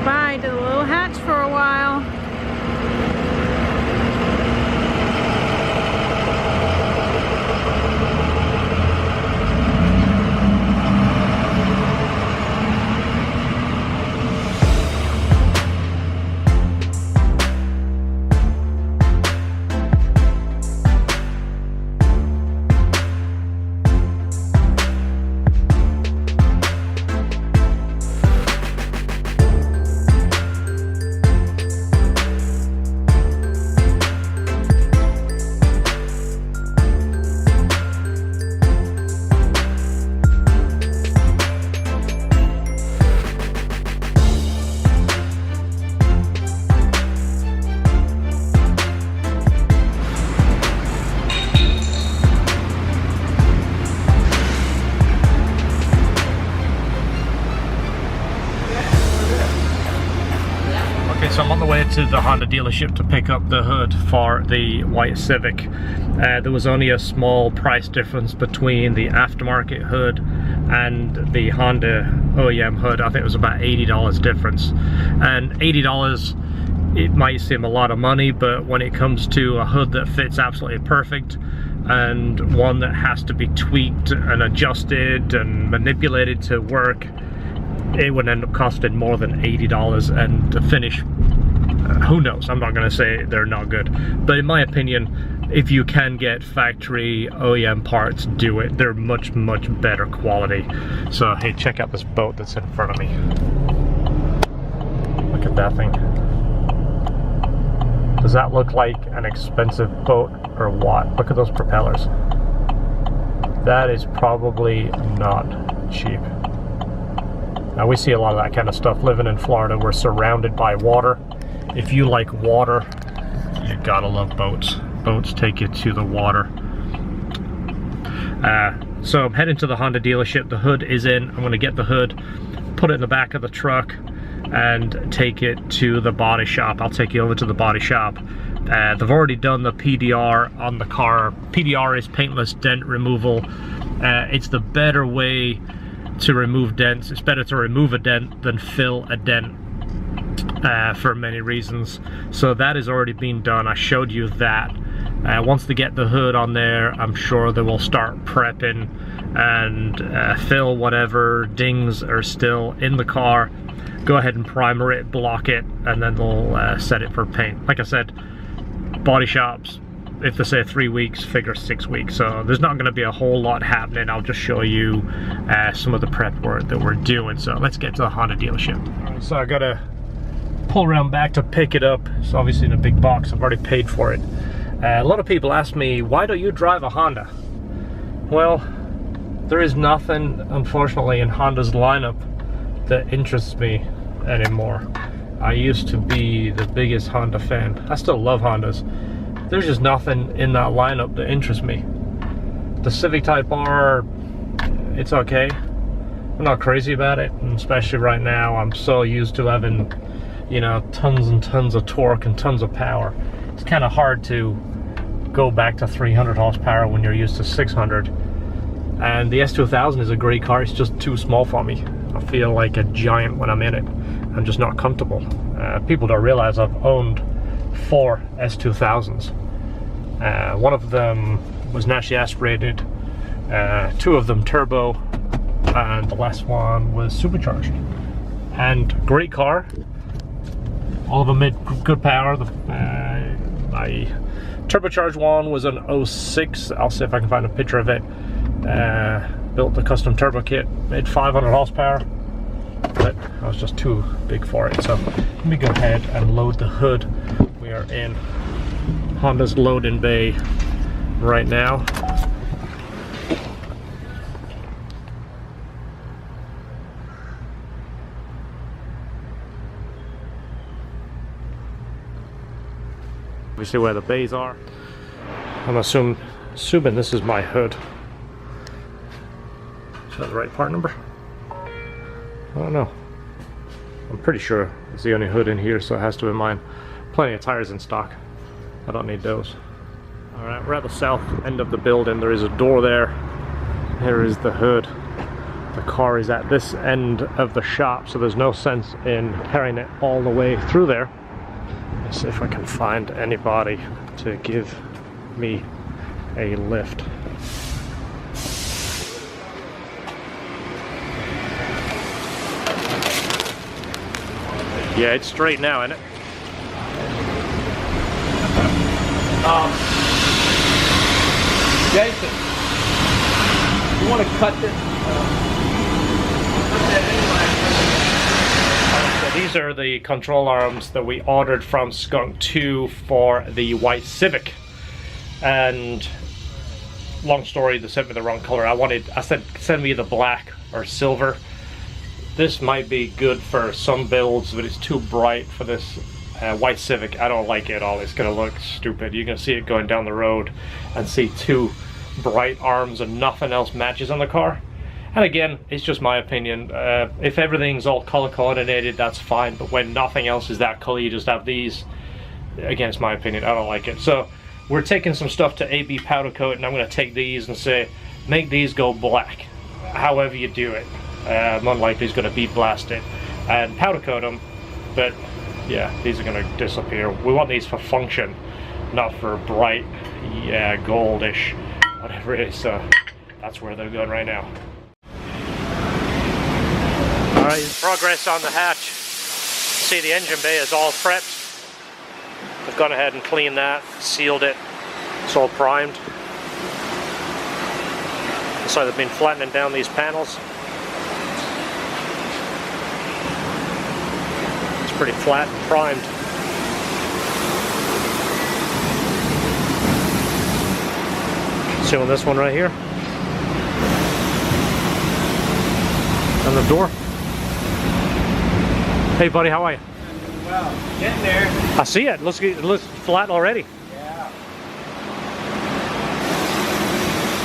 goodbye to the little hatch for a while. So I'm on the way to the Honda dealership to pick up the hood for the white Civic. There was only a small price difference between the aftermarket hood and the Honda OEM hood. I think it was about $80 difference. And $80, it might seem a lot of money, but when it comes to a hood that fits absolutely perfect and one that has to be tweaked and adjusted and manipulated to work, it would end up costing more than $80. And to finish, who knows, I'm not going to say they're not good, but in my opinion, if you can get factory OEM parts, do it. They're much better quality. So hey, check out this boat that's in front of me. Look at that thing. Does that look like an expensive boat or what? Look at those propellers. That is probably not cheap. Now we see a lot of that kind of stuff living in Florida. We're surrounded by water. If you like water, you gotta love boats. Boats take you to the water. So I'm heading to the Honda dealership. The hood is in. I'm gonna get the hood, put it in the back of the truck, and take it to the body shop. I'll take you over to the body shop. They've already done the PDR on the car. PDR is paintless dent removal. It's the better way to remove dents. It's better to remove a dent than fill a dent for many reasons. So that has already been done. I showed you that. Once they get the hood on there, I'm sure they will start prepping and fill whatever dings are still in the car. Go ahead and primer it, block it, and then they'll set it for paint. Like I said, body shops, if they say 3 weeks, figure 6 weeks. So there's not going to be a whole lot happening. I'll just show you some of the prep work that we're doing. So let's get to the Honda dealership. Right, so I gotta pull around back to pick it up. It's obviously in a big box. I've already paid for it. A lot of people ask me, why don't you drive a Honda? Well, there is nothing, unfortunately, in Honda's lineup that interests me anymore. I used to be the biggest Honda fan. I still love Hondas. There's just nothing in that lineup that interests me. The Civic Type R, it's okay. I'm not crazy about it, and especially right now, I'm so used to having, you know, tons and tons of torque and tons of power. It's kind of hard to go back to 300 horsepower when you're used to 600. And the S2000 is a great car, it's just too small for me. I feel like a giant when I'm in it. I'm just not comfortable. People don't realize I've owned 4 S2000s. One of them was naturally aspirated, 2 of them turbo, and the last one was supercharged. And great car. All of them made good power. My turbocharged one was an 06. I'll see if I can find a picture of it. Built the custom turbo kit, made 500 horsepower, but I was just too big for it. So let me go ahead and load the hood. We are in Honda's loading bay right now. We see where the bays are. I'm assuming this is my hood. Is that the right part number? I don't know. I'm pretty sure it's the only hood in here, so it has to be mine. Plenty of tires in stock. I don't need those. Alright, we're at the south end of the building. There is a door there. Here is the hood. The car is at this end of the shop, so there's no sense in carrying it all the way through there. Let's see if I can find anybody to give me a lift. Yeah, it's straight now, isn't it? Jason, you want to cut this? These are the control arms that we ordered from Skunk 2 for the white Civic. And long story, they sent me the wrong color. I said send me the black or silver. This might be good for some builds, but it's too bright for this white Civic. I don't like it at all. It's gonna look stupid. You're gonna see it going down the road and see two bright arms and nothing else matches on the car. And again, it's just my opinion. If everything's all color coordinated, that's fine, but when nothing else is that color, you just have these. Again, it's my opinion. I don't like it. So we're taking some stuff to AB powder coat, and I'm gonna take these and say, make these go black. However you do it. Unlikely is going to beat blast it and powder coat them, but yeah, these are going to disappear. We want these for function, not for bright, yeah, goldish, whatever it is. So that's where they're going right now. All right, progress on the hatch. See, the engine bay is all prepped. I've gone ahead and cleaned that, sealed it. It's all primed. So they've been flattening down these panels. Pretty flat and primed. See on this one right here. On the door. Hey buddy, how are you? Well, getting there. I see it. It looks flat already. Yeah.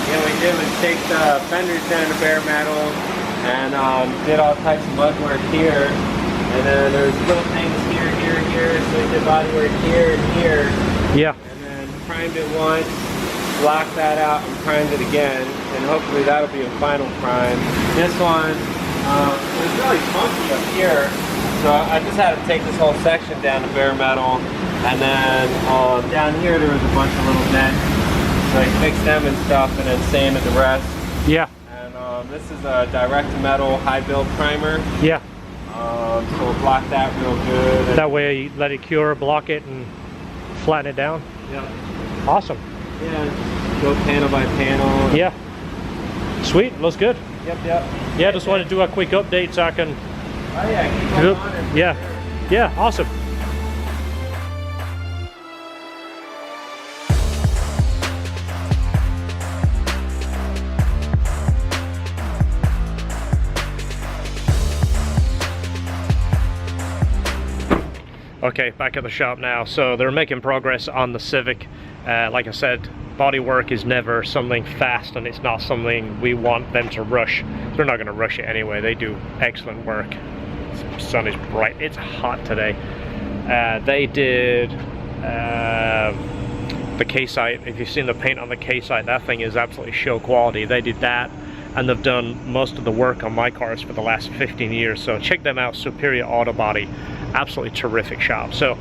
Yeah, we did was take the fenders down to bare metal and did all types of mud work here. And then there's little things here, so we did body work here and here. Yeah. And then primed it once, blocked that out, and primed it again. And hopefully that'll be a final prime. This one was really funky up here, so I just had to take this whole section down to bare metal. And then down here there was a bunch of little dents, so I fixed them and stuff, and then sanded the rest. Yeah. And this is a direct to metal high build primer. Yeah. So we'll block that real good. That way you let it cure, block it, and flatten it down? Yeah. Awesome. Yeah, go panel by panel. Yeah. Sweet, looks good. Yep. Yeah, just wanted to do a quick update so I can... Oh yeah, keep on. Yeah, awesome. Okay, back at the shop now. So they're making progress on the Civic. Like I said, body work is never something fast, and it's not something we want them to rush. They're not going to rush it anyway. They do excellent work. The sun is bright. It's hot today. They did the K-sight. If you've seen the paint on the K-sight, that thing is absolutely show quality. They did that, and they've done most of the work on my cars for the last 15 years. So check them out, Superior Auto Body. Absolutely terrific shop. So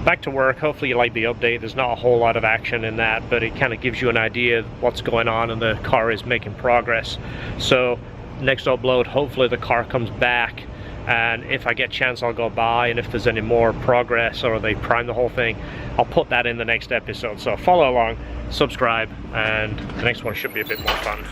back to work. Hopefully you like the update. There's not a whole lot of action in that, but it kind of gives you an idea of what's going on, and the car is making progress. So next upload, hopefully the car comes back, and if I get a chance I'll go by, and if there's any more progress or they prime the whole thing, I'll put that in the next episode. So follow along, subscribe, and the next one should be a bit more fun.